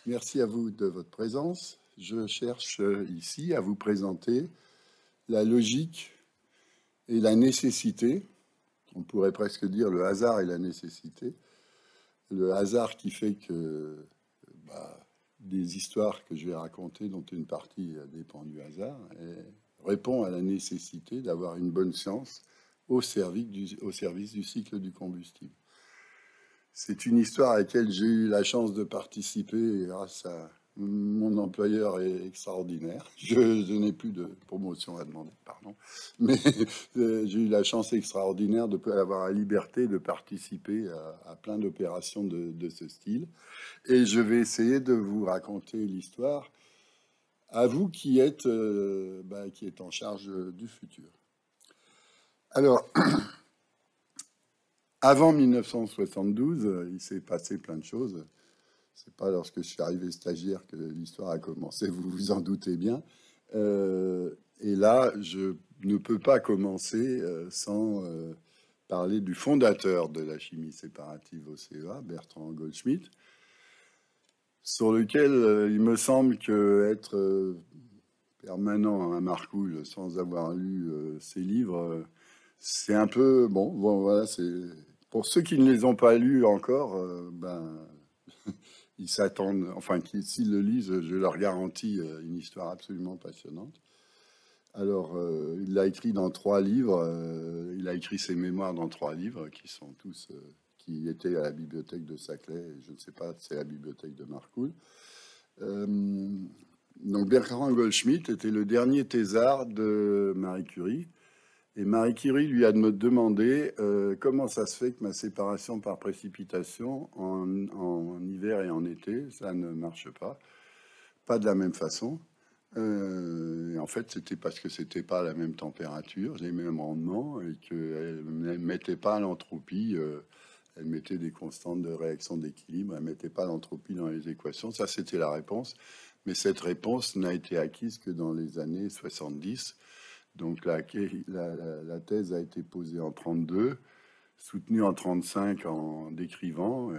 Merci à vous de votre présence. Je cherche ici à vous présenter la logique et la nécessité, on pourrait presque dire le hasard et la nécessité, le hasard qui fait que des histoires que je vais raconter, dont une partie dépend du hasard, répond à la nécessité d'avoir une bonne science au service du cycle du combustible. C'est une histoire à laquelle j'ai eu la chance de participer grâce à mon employeur est extraordinaire. Je n'ai plus de promotion à demander, pardon. Mais j'ai eu la chance extraordinaire de avoir la liberté de participer à plein d'opérations de ce style. Et je vais essayer de vous raconter l'histoire à vous qui êtes en charge du futur. Alors, avant 1972, il s'est passé plein de choses. C'est pas lorsque je suis arrivé stagiaire que l'histoire a commencé, vous vous en doutez bien. Et là, je ne peux pas commencer sans parler du fondateur de la chimie séparative au CEA, Bertrand Goldschmidt, sur lequel il me semble que être permanent à Marcoule sans avoir lu ses livres, c'est un peu bon. Voilà, c'est pour ceux qui ne les ont pas lus encore, ils s'attendent, enfin, s'ils le lisent, je leur garantis une histoire absolument passionnante. Alors, il l'a écrit dans 3 livres. Il a écrit ses mémoires dans 3 livres qui sont tous, qui étaient à la bibliothèque de Saclay. Je ne sais pas, c'est la bibliothèque de Marcoule. Donc, Bertrand Goldschmidt était le dernier thésard de Marie Curie. Et Marie Curie lui a demandé comment ça se fait que ma séparation par précipitation en hiver et en été, ça ne marche pas de la même façon. Et en fait, c'était parce que c'était pas la même température, les mêmes rendements, et qu'elle ne mettait pas l'entropie. Elle mettait des constantes de réaction d'équilibre, elle mettait pas l'entropie dans les équations. Ça, c'était la réponse. Mais cette réponse n'a été acquise que dans les années 70. Donc la thèse a été posée en 32, soutenue en 35 en décrivant.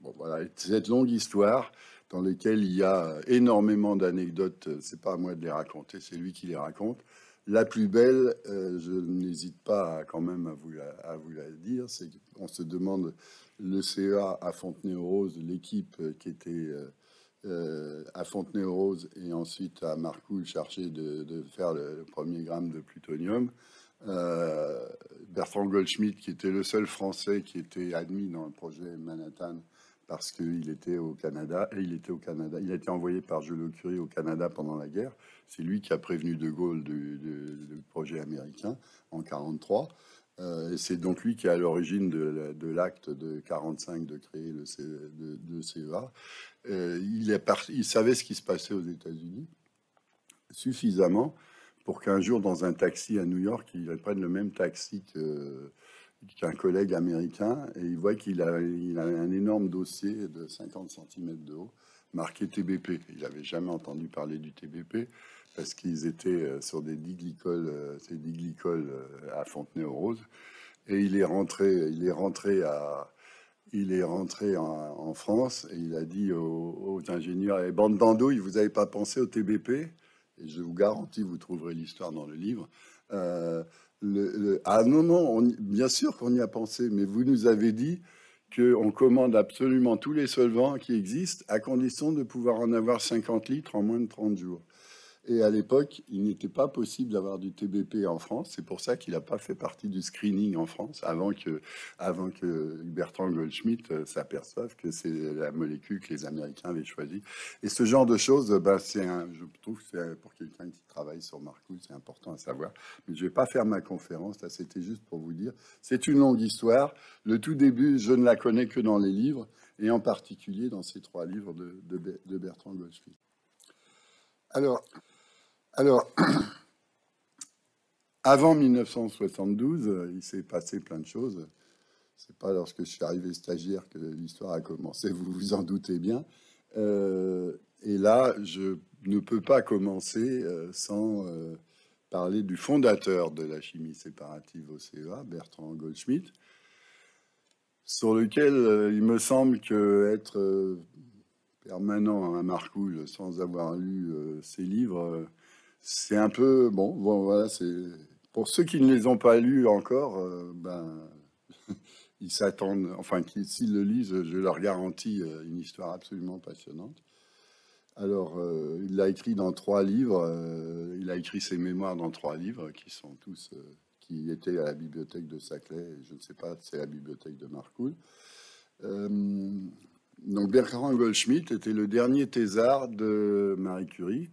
Bon, voilà, cette longue histoire dans laquelle il y a énormément d'anecdotes. C'est pas à moi de les raconter, c'est lui qui les raconte. La plus belle, je n'hésite pas quand même à vous la dire, c'est qu'on se demande le CEA à Fontenay-aux-Roses, l'équipe qui était à Fontenay-aux-Roses et ensuite à Marcoule chercher de faire le premier gramme de plutonium. Bertrand Goldschmidt, qui était le seul Français qui était admis dans le projet Manhattan parce qu'il était au Canada, et il était au Canada. Il a été envoyé par Joliot-Curie au Canada pendant la guerre. C'est lui qui a prévenu De Gaulle du projet américain en 43. Et c'est donc lui qui est à l'origine de l'acte de 45 de créer le CEA. Il savait ce qui se passait aux États-Unis suffisamment pour qu'un jour, dans un taxi à New York, il prenne le même taxi qu'un collègue américain, et il voit qu'il a un énorme dossier de 50 cm de haut, marqué TBP. Il n'avait jamais entendu parler du TBP, parce qu'ils étaient sur des diglycols, à Fontenay-aux-Roses, et il est rentré en France, et il a dit aux ingénieurs, et bande d'andouilles, vous n'avez pas pensé au TBP? Et je vous garantis, vous trouverez l'histoire dans le livre. Ah non, non, bien sûr qu'on y a pensé, mais vous nous avez dit qu'on commande absolument tous les solvants qui existent à condition de pouvoir en avoir 50 litres en moins de 30 jours. Et à l'époque, il n'était pas possible d'avoir du TBP en France. C'est pour ça qu'il n'a pas fait partie du screening en France avant que Bertrand Goldschmidt s'aperçoive que c'est la molécule que les Américains avaient choisie. Et ce genre de choses, je trouve que c'est pour quelqu'un qui travaille sur Marcoule, c'est important à savoir. Mais je vais pas faire ma conférence là. C'était juste pour vous dire. C'est une longue histoire. Le tout début, je ne la connais que dans les livres et en particulier dans ces 3 livres de Bertrand Goldschmidt. Alors, avant 1972, il s'est passé plein de choses. C'est pas lorsque je suis arrivé stagiaire que l'histoire a commencé, vous vous en doutez bien. Et là, je ne peux pas commencer sans parler du fondateur de la chimie séparative au CEA, Bertrand Goldschmidt, sur lequel il me semble que être permanent à Marcoule sans avoir lu ses livres, c'est un peu bon, voilà, c'est pour ceux qui ne les ont pas lus encore, ben ils s'attendent, enfin s'ils le lisent, je leur garantis une histoire absolument passionnante. Alors, il l'a écrit dans 3 livres. Il a écrit ses mémoires dans 3 livres qui sont tous qui étaient à la bibliothèque de Saclay. Je ne sais pas, c'est la bibliothèque de Marcoule. Euh, donc Bertrand Goldschmidt était le dernier thésard de Marie Curie.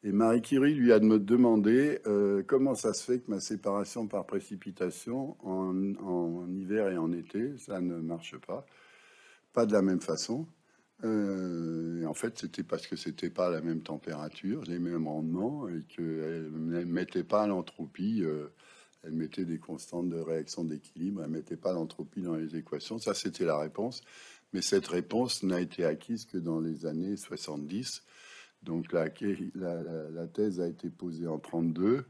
Et Marie Curie lui a demandé comment ça se fait que ma séparation par précipitation en hiver et en été, ça ne marche pas de la même façon. En fait, c'était parce que c'était pas la même température, les mêmes rendements, et qu'elle ne mettait pas l'entropie. Elle mettait des constantes de réaction d'équilibre. Elle mettait pas l'entropie dans les équations. Ça, c'était la réponse. Mais cette réponse n'a été acquise que dans les années 70. Donc la thèse a été posée en 32,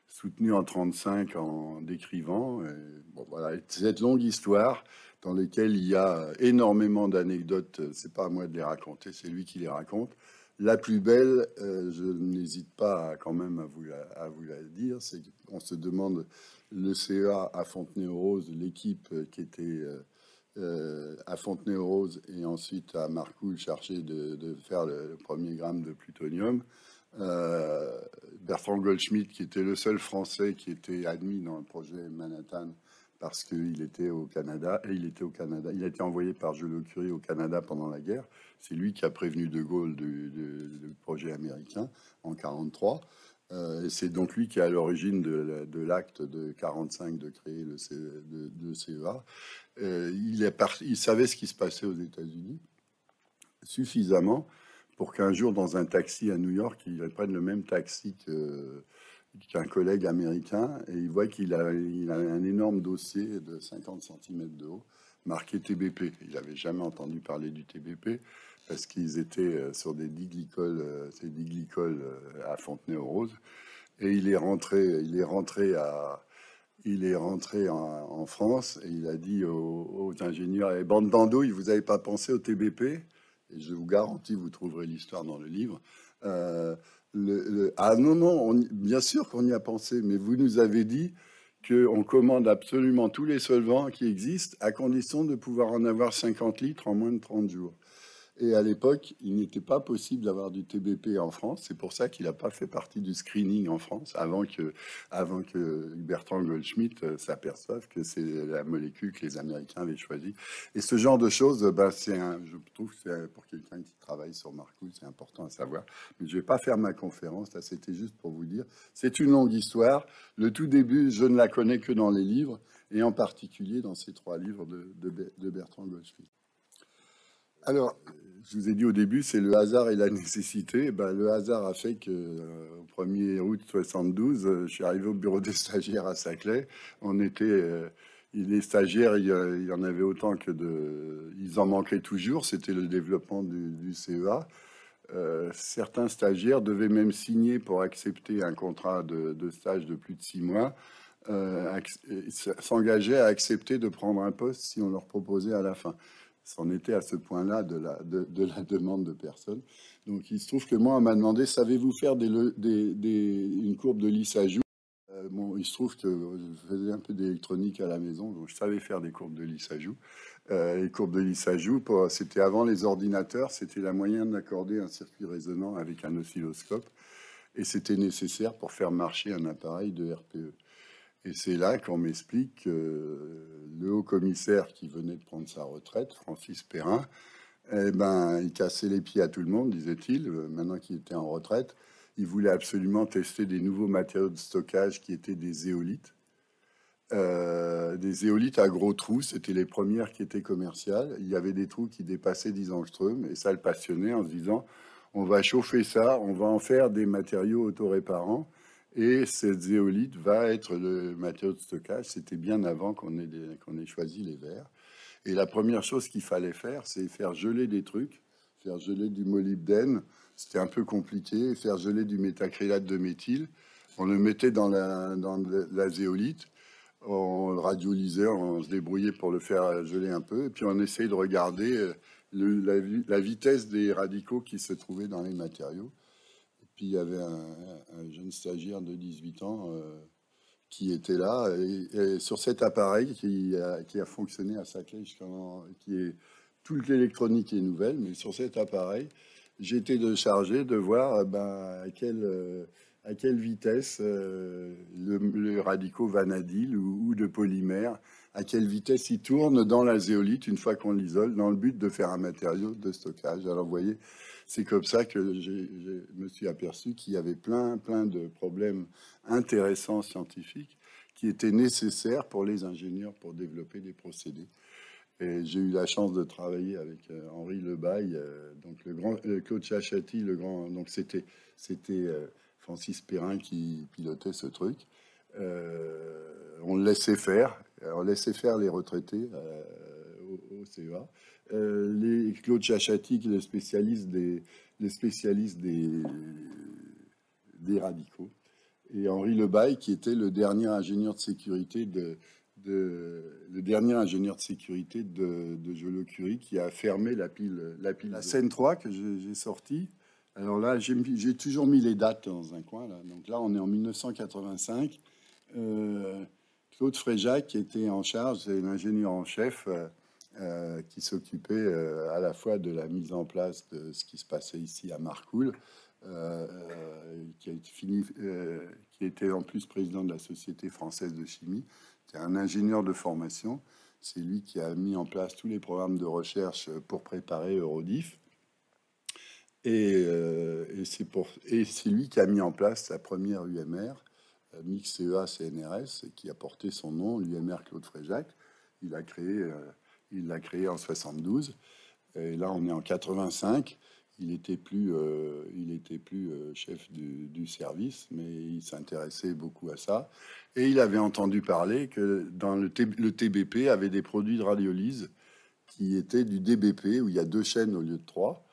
soutenue en 35 en décrivant. Et bon, voilà, cette longue histoire dans laquelle il y a énormément d'anecdotes. C'est pas à moi de les raconter, c'est lui qui les raconte. La plus belle, je n'hésite pas quand même à vous la dire, c'est qu'on se demande le CEA à Fontenay-aux-Roses, l'équipe qui était à Fontenay-aux-Roses et ensuite à Marcoule chargé de faire le premier gramme de plutonium. Bertrand Goldschmidt, qui était le seul Français qui était admis dans le projet Manhattan parce qu'il était au Canada, et il était au Canada. Il a été envoyé par Joliot-Curie au Canada pendant la guerre. C'est lui qui a prévenu De Gaulle du projet américain en 43. Et c'est donc lui qui est à l'origine de l'acte de 45 de créer le CEA. Il savait ce qui se passait aux États-Unis suffisamment pour qu'un jour, dans un taxi à New York, il prenne le même taxi qu'un collègue américain, et il voit qu'il a un énorme dossier de 50 cm de haut, marqué TBP. Il n'avait jamais entendu parler du TBP, parce qu'ils étaient sur des diglycols à Fontenay-aux-Roses, et il est rentré en France, et il a dit aux ingénieurs: "Eh, bande d'andouilles, vous n'avez pas pensé au TBP?" Et je vous garantis, vous trouverez l'histoire dans le livre. Ah non, non, bien sûr qu'on y a pensé, mais vous nous avez dit qu'on commande absolument tous les solvants qui existent à condition de pouvoir en avoir 50 litres en moins de 30 jours. Et à l'époque, il n'était pas possible d'avoir du TBP en France. C'est pour ça qu'il n'a pas fait partie du screening en France avant que Bertrand Goldschmidt s'aperçoive que c'est la molécule que les Américains avaient choisie. Et ce genre de choses, ben, je trouve que pour quelqu'un qui travaille sur Marcoule, c'est important à savoir. Mais je ne vais pas faire ma conférence. Là, c'était juste pour vous dire. C'est une longue histoire. Le tout début, je ne la connais que dans les livres, et en particulier dans ces 3 livres de Bertrand Goldschmidt. Alors, je vous ai dit au début, c'est le hasard et la nécessité. Ben, le hasard a fait que au 1er août 72, je suis arrivé au bureau des stagiaires à Saclay. On était, les stagiaires, il y en avait autant ils en manquaient toujours. C'était le développement du CEA. Certains stagiaires devaient même signer pour accepter un contrat de stage de plus de 6 mois, s'engager à accepter de prendre un poste si on leur proposait à la fin. C'en était à ce point-là de la demande de personnes. Donc, il se trouve que moi, on m'a demandé: savez-vous faire une courbe de Lissajous? Bon, il se trouve que je faisais un peu d'électronique à la maison, donc je savais faire des courbes de Lissajous. Les courbes de Lissajous, c'était avant les ordinateurs, c'était la moyen d'accorder un circuit résonant avec un oscilloscope, et c'était nécessaire pour faire marcher un appareil de RPE. Et c'est là qu'on m'explique que le haut-commissaire qui venait de prendre sa retraite, Francis Perrin, eh ben, il cassait les pieds à tout le monde, disait-il, maintenant qu'il était en retraite. Il voulait absolument tester des nouveaux matériaux de stockage qui étaient des éolites. Des éolites à gros trous, c'était les premières qui étaient commerciales. Il y avait des trous qui dépassaient 10 angstroms, et ça le passionnait en se disant: on va chauffer ça, on va en faire des matériaux autoréparants. Et cette zéolite va être le matériau de stockage. C'était bien avant qu'on ait choisi les verres. Et la première chose qu'il fallait faire, c'est faire geler des trucs, faire geler du molybdène. C'était un peu compliqué. Faire geler du métacrylate de méthyle. On le mettait dans la zéolite. On le radiolysait, on se débrouillait pour le faire geler un peu. Et puis on essayait de regarder la vitesse des radicaux qui se trouvaient dans les matériaux. Et puis il y avait un jeune stagiaire de 18 ans qui était là, et sur cet appareil qui a fonctionné à Saclay, qui est toute l'électronique est nouvelle, mais sur cet appareil, j'étais chargé de voir à quelle vitesse le radicaux vanadyle ou de polymère, à quelle vitesse il tourne dans la zéolite une fois qu'on l'isole, dans le but de faire un matériau de stockage. Alors vous voyez, c'est comme ça que je me suis aperçu qu'il y avait plein de problèmes intéressants scientifiques qui étaient nécessaires pour les ingénieurs pour développer des procédés. Et j'ai eu la chance de travailler avec Henri Lebaille, donc le grand Claude Chachati, le grand. Donc c'était Francis Perrin qui pilotait ce truc. On le laissait faire, les retraités au CEA. Les Claude Chachati, les spécialistes des radicaux, et Henri Lebaille, qui était le dernier ingénieur de sécurité le dernier ingénieur de sécurité de Joliot-Curie, qui a fermé la pile. La scène 3 que j'ai sortie. Alors là, j'ai toujours mis les dates dans un coin. Là. Donc là, on est en 1985. Claude Fréjac, qui était en charge, c'est l'ingénieur en chef qui s'occupait à la fois de la mise en place de ce qui se passait ici à Marcoule, qui était en plus président de la Société française de chimie. C'est un ingénieur de formation. C'est lui qui a mis en place tous les programmes de recherche pour préparer Eurodif. Et c'est lui qui a mis en place la première UMR, Mix CEA-CNRS, qui a porté son nom, l'UMR Claude Fréjac. Il l'a créé en 72. Et là, on est en 85. Il était plus chef du service, mais il s'intéressait beaucoup à ça. Et il avait entendu parler que dans le TBP avait des produits de radiolyse qui étaient du DBP, où il y a 2 chaînes au lieu de 3.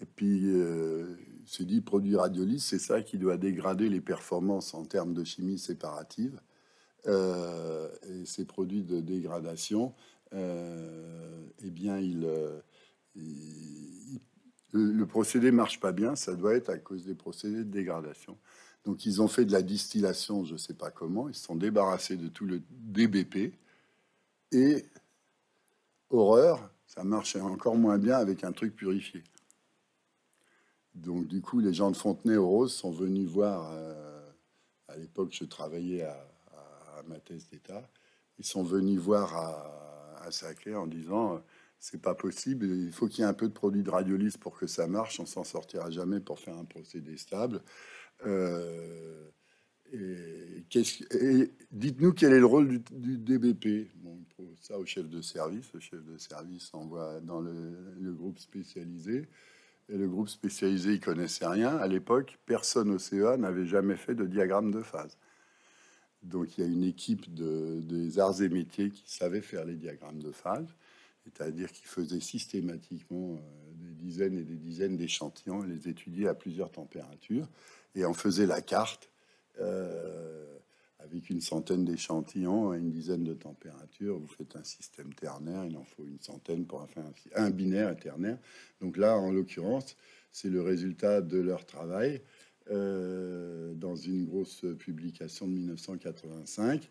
Et puis, il s'est dit, produit radiolyse, c'est ça qui doit dégrader les performances en termes de chimie séparative. Et ces produits de dégradation, eh bien, le procédé marche pas bien, ça doit être à cause des procédés de dégradation. Donc ils ont fait de la distillation, je sais pas comment, ils se sont débarrassés de tout le DBP, et horreur, ça marchait encore moins bien avec un truc purifié. Donc du coup, les gens de Fontenay-aux-Roses sont venus voir, à l'époque je travaillais à ma thèse d'État, ils sont venus voir à Saclay en disant c'est pas possible, il faut qu'il y ait un peu de produit de radiolyse pour que ça marche, on s'en sortira jamais pour faire un procédé stable. Et dites-nous quel est le rôle du DBP. Bon, ça au chef de service. Le chef de service envoie dans le groupe spécialisé. Et le groupe spécialisé, il connaissait rien. À l'époque, personne au CEA n'avait jamais fait de diagramme de phase. Donc il y a une équipe des arts et métiers qui savait faire les diagrammes de phase, c'est-à-dire qu'ils faisaient systématiquement des dizaines et des dizaines d'échantillons et les étudiaient à plusieurs températures, et on faisait la carte avec une centaine d'échantillons à une dizaine de températures. Vous faites un système ternaire, il en faut une centaine pour faire un binaire et ternaire. Donc là, en l'occurrence, c'est le résultat de leur travail. Dans une grosse publication de 1985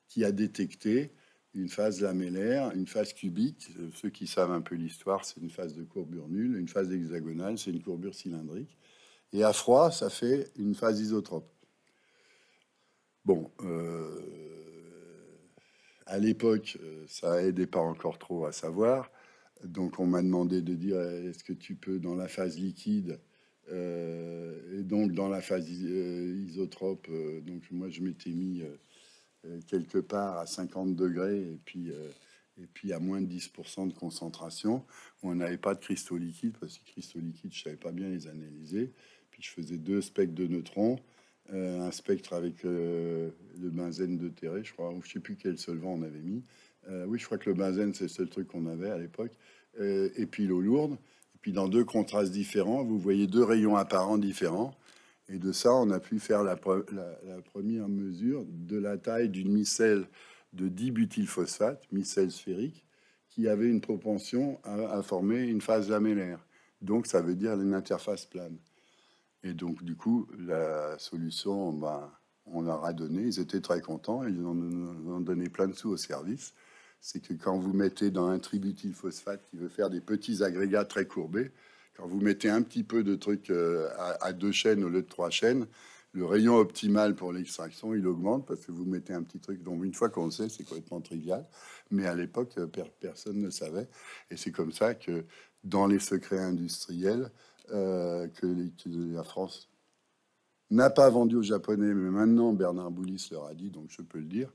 qui a détecté une phase lamellaire, une phase cubique. Ceux qui savent un peu l'histoire, c'est une phase de courbure nulle. Une phase hexagonale, c'est une courbure cylindrique. Et à froid, ça fait une phase isotrope. Bon, à l'époque, ça aidait pas encore trop à savoir. Donc on m'a demandé de dire est-ce que tu peux dans la phase liquide et donc dans la phase isotrope, donc moi je m'étais mis quelque part à 50 degrés et puis à moins de 10% de concentration, où on n'avait pas de cristaux liquides, parce que les cristaux liquides je savais pas bien les analyser. Puis je faisais 2 spectres de neutrons, un spectre avec le benzène deutéré, je crois, ou je sais plus quel solvant on avait mis. Oui, je crois que le benzène, c'est le seul truc qu'on avait à l'époque. Et puis l'eau lourde. Et puis dans 2 contrastes différents, vous voyez 2 rayons apparents différents. Et de ça, on a pu faire la première mesure de la taille d'une micelle de dibutylphosphate, micelle sphérique, qui avait une propension à former une phase lamellaire. Donc, ça veut dire une interface plane. Et donc, du coup, la solution, ben, on leur a donné, ils étaient très contents, ils ont donné plein de sous au service. C'est que quand vous mettez dans un tributylphosphate qui veut faire des petits agrégats très courbés, quand vous mettez un petit peu de truc à 2 chaînes au lieu de 3 chaînes, le rayon optimal pour l'extraction, il augmente parce que vous mettez un petit truc dont une fois qu'on le sait, c'est complètement trivial. Mais à l'époque, personne ne savait. Et c'est comme ça que dans les secrets industriels, que la France n'a pas vendu aux Japonais, mais maintenant Bernard Boulis leur a dit, donc je peux le dire.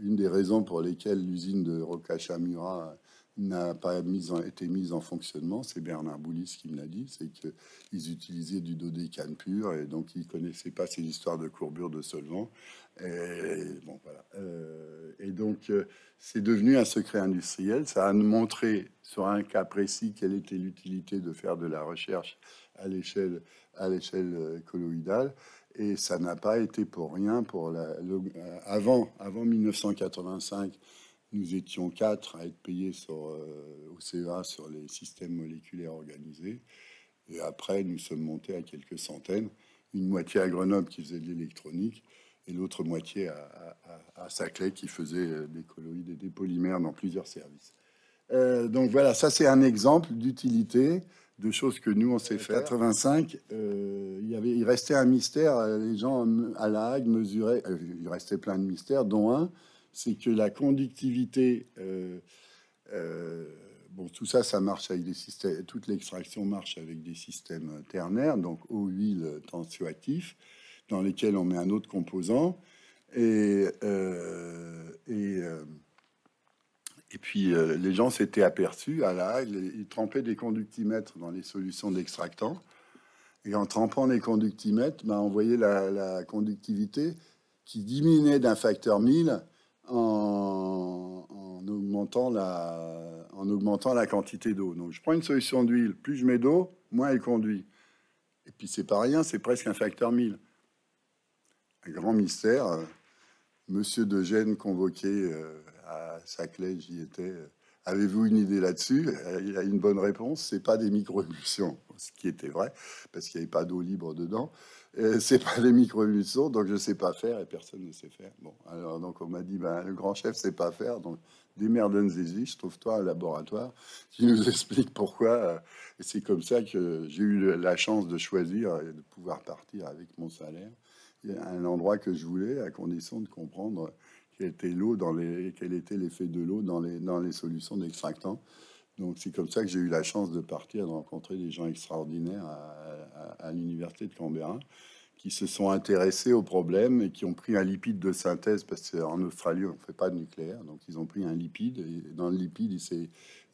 Une des raisons pour lesquelles l'usine de Rocca-Shamura n'a pas été mise en fonctionnement, c'est Bernard Boulis qui me l'a dit, c'est qu'ils utilisaient du dodécane pur et donc ils connaissaient pas ces histoires de courbure de solvant. Et bon, voilà. Et donc c'est devenu un secret industriel. Ça a montré sur un cas précis quelle était l'utilité de faire de la recherche à l'échelle colloïdale. Et ça n'a pas été pour rien. Avant 1985, nous étions 4 à être payés au CEA sur les systèmes moléculaires organisés. Et après, nous sommes montés à quelques centaines. Une moitié à Grenoble qui faisait de l'électronique et l'autre moitié à Saclay qui faisait des colloïdes et des polymères dans plusieurs services. Donc voilà, ça c'est un exemple d'utilité de choses que nous on sait faire. 85, il restait un mystère. Les gens à La Hague mesuraient. Il restait plein de mystères, dont un, c'est que la conductivité. Bon, tout ça, ça marche avec des systèmes. Toute l'extraction marche avec des systèmes ternaires, donc eau, huile, tensioactif, dans lesquels on met un autre composant. Et puis, les gens s'étaient aperçus, à la Hague, ils trempaient des conductimètres dans les solutions d'extractants. Et en trempant les conductimètres, ben, on voyait la conductivité qui diminuait d'un facteur 1000 en augmentant la quantité d'eau. Donc, je prends une solution d'huile, plus je mets d'eau, moins elle conduit. Et puis, c'est pas rien, c'est presque un facteur 1000. Un grand mystère. Monsieur de Gênes convoqué à Saclay, j'y étais. Avez-vous une idée là-dessus? Il a une bonne réponse. C'est pas des micro-émulsions, ce qui était vrai parce qu'il n'y avait pas d'eau libre dedans. C'est pas des micro-émulsions, donc je sais pas faire et personne ne sait faire. Bon, alors donc on m'a dit, ben le grand chef sait pas faire, donc démerdez-y, trouve-toi un laboratoire qui nous explique pourquoi. Et c'est comme ça que j'ai eu la chance de choisir et de pouvoir partir avec mon salaire à un endroit que je voulais, à condition de comprendre quel était l'effet de l'eau dans les solutions d'extractants. Donc c'est comme ça que j'ai eu la chance de partir, de rencontrer des gens extraordinaires à l'université de Canberra, qui se sont intéressés au problème et qui ont pris un lipide de synthèse, parce qu'en Australie on ne fait pas de nucléaire, donc ils ont pris un lipide, et dans le lipide,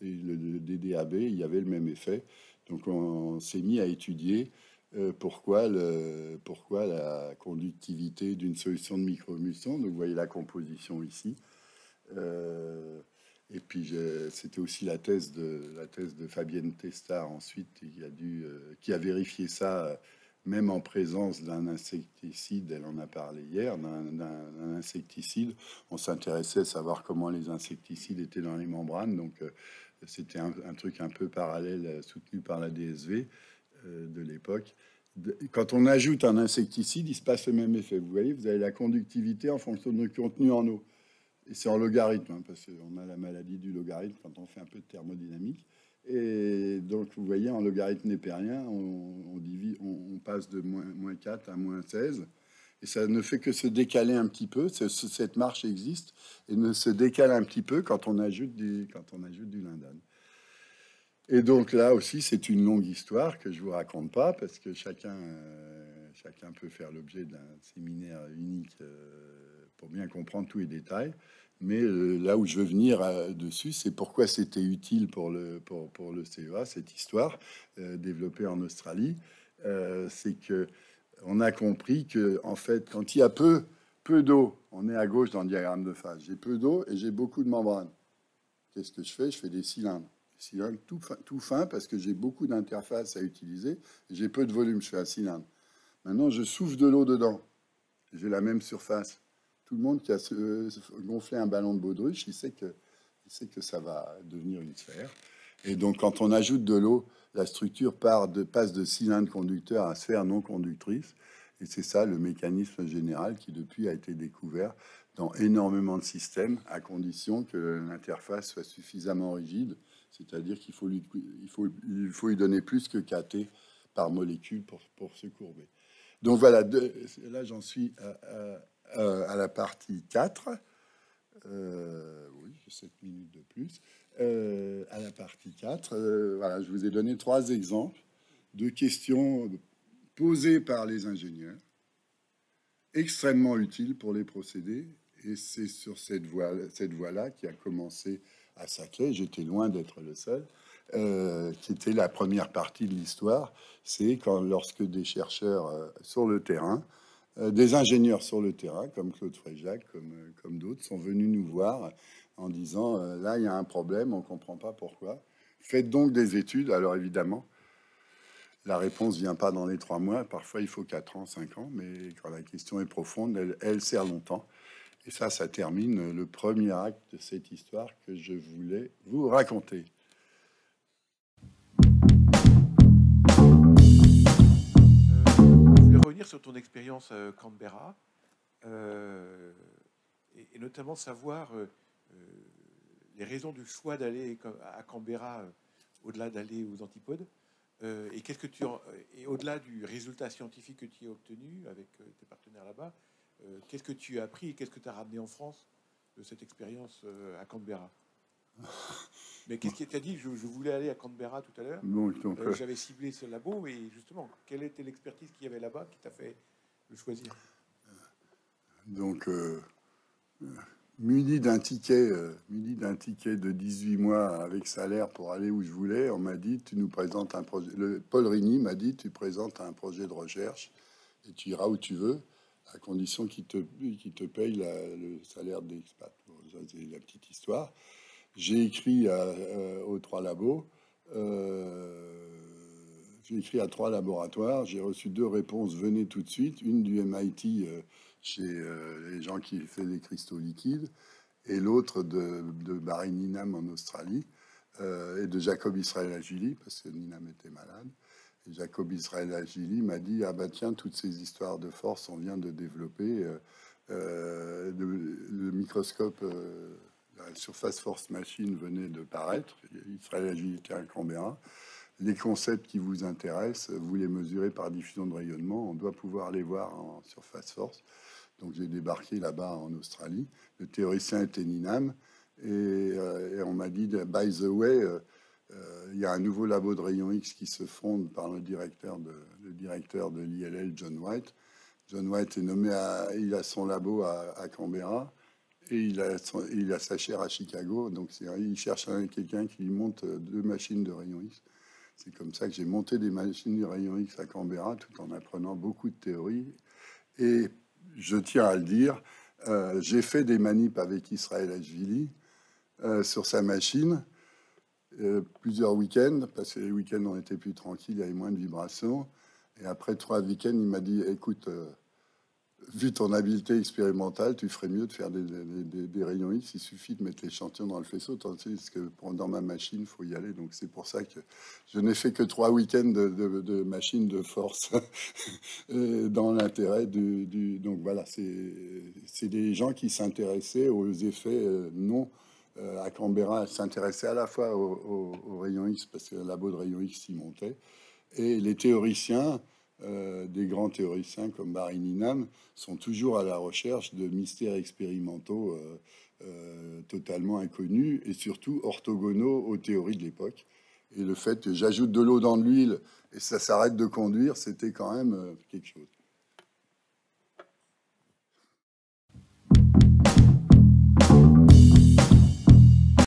le DDAB, il y avait le même effet. Donc on s'est mis à étudier pourquoi la conductivité d'une solution de microémulsion. Donc vous voyez la composition ici. Et puis c'était aussi la thèse de Fabienne Testard ensuite qui a vérifié ça même en présence d'un insecticide. Elle en a parlé hier, d'un insecticide. On s'intéressait à savoir comment les insecticides étaient dans les membranes. Donc c'était un truc un peu parallèle soutenu par la DSV de l'époque. Quand on ajoute un insecticide, il se passe le même effet. Vous voyez, vous avez la conductivité en fonction du contenu en eau. Et c'est en logarithme, hein, parce qu'on a la maladie du logarithme quand on fait un peu de thermodynamique. Et donc, vous voyez, en logarithme népérien, on passe de moins 4 à moins 16. Et ça ne fait que se décaler un petit peu. Cette marche existe et ne se décale un petit peu quand on ajoute du lindane. Et donc là aussi, c'est une longue histoire que je vous raconte pas parce que chacun peut faire l'objet d'un séminaire unique pour bien comprendre tous les détails. Mais là où je veux venir dessus, c'est pourquoi c'était utile pour le CEA, cette histoire développée en Australie. C'est que on a compris que en fait, quand il y a peu d'eau, on est à gauche dans le diagramme de phase. J'ai peu d'eau et j'ai beaucoup de membranes. Qu'est-ce que je fais? Je fais des cylindres. Cylindre tout fin parce que j'ai beaucoup d'interfaces à utiliser et j'ai peu de volume, je fais un cylindre. Maintenant, je souffle de l'eau dedans. J'ai la même surface, tout le monde qui a gonflé un ballon de baudruche, il sait que ça va devenir une sphère. Et donc, quand on ajoute de l'eau, la structure passe de cylindre conducteur à sphère non conductrice. Et c'est ça le mécanisme général qui, depuis, a été découvert dans énormément de systèmes, à condition que l'interface soit suffisamment rigide. C'est-à-dire qu'il faut lui donner plus que kT par molécule pour se courber. Donc voilà, là j'en suis à la partie 4. Oui, j'ai 7 minutes de plus. À la partie 4, voilà, je vous ai donné 3 exemples de questions posées par les ingénieurs, extrêmement utiles pour les procédés. Et c'est sur cette voie-là qui a commencé à Saclay. J'étais loin d'être le seul. Qui était la première partie de l'histoire, c'est lorsque des chercheurs sur le terrain, des ingénieurs sur le terrain, comme Claude Fréjac, comme d'autres, sont venus nous voir en disant là, il y a un problème, on ne comprend pas pourquoi. Faites donc des études. Alors évidemment, la réponse vient pas dans les 3 mois. Parfois, il faut 4 ans, 5 ans. Mais quand la question est profonde, elle sert longtemps. Et ça termine le premier acte de cette histoire que je voulais vous raconter. Sur ton expérience Canberra et notamment savoir les raisons du choix d'aller à Canberra au-delà d'aller aux antipodes et qu'est-ce que et au-delà du résultat scientifique que tu as obtenu avec tes partenaires là-bas, qu'est-ce que tu as appris et qu'est-ce que tu as ramené en France de cette expérience à Canberra? Mais qu'est-ce qui t'a dit? Je voulais aller à Canberra tout à l'heure. J'avais ciblé ce labo et justement, quelle était l'expertise qu'il y avait là-bas qui t'a fait le choisir? Donc, muni d'un ticket de 18 mois avec salaire pour aller où je voulais, on m'a dit, tu nous présentes un projet. Paul Rigny m'a dit, tu présentes un projet de recherche et tu iras où tu veux, à condition qu'il te paye le salaire d'expat. Bon, ça, c'est la petite histoire. J'ai écrit aux 3 labos. J'ai écrit à 3 laboratoires. J'ai reçu 2 réponses. Venez tout de suite. Une du MIT chez les gens qui font des cristaux liquides, et l'autre de Barry Ninam en Australie et de Jacob Israel Agili parce que Ninam était malade. Et Jacob Israel Agili m'a dit ah bah tiens, toutes ces histoires de force, on vient de développer le microscope. La Surface Force Machine venait de paraître. Israel Agili était à Canberra. Les concepts qui vous intéressent, vous les mesurez par diffusion de rayonnement. On doit pouvoir les voir en surface force. Donc j'ai débarqué là-bas en Australie. Le théoricien était Ninam. Et on m'a dit, by the way, il y a un nouveau labo de rayons X qui se fonde par le directeur de l'ILL, John White. John White est nommé il a son labo à Canberra. Et il a sa chaire à Chicago. Donc il cherche quelqu'un qui lui monte 2 machines de rayons X. C'est comme ça que j'ai monté des machines de rayons X à Canberra, tout en apprenant beaucoup de théories. Et je tiens à le dire, j'ai fait des manips avec Israel Agili sur sa machine, plusieurs week-ends, parce que les week-ends on était plus tranquilles, il y avait moins de vibrations. Et après 3 week-ends, il m'a dit, écoute, vu ton habileté expérimentale, tu ferais mieux de faire des rayons X. Il suffit de mettre l'échantillon dans le faisceau, tandis que dans ma machine, il faut y aller. Donc c'est pour ça que je n'ai fait que 3 week-ends de machine de force dans l'intérêt Donc voilà, c'est des gens qui s'intéressaient aux effets non à Canberra, s'intéressaient à la fois aux rayons X, parce que le labo de rayons X s'y montait, et les théoriciens. Des grands théoriciens comme Barry Ninam sont toujours à la recherche de mystères expérimentaux totalement inconnus et surtout orthogonaux aux théories de l'époque. Et le fait que j'ajoute de l'eau dans de l'huile et ça s'arrête de conduire, c'était quand même quelque chose.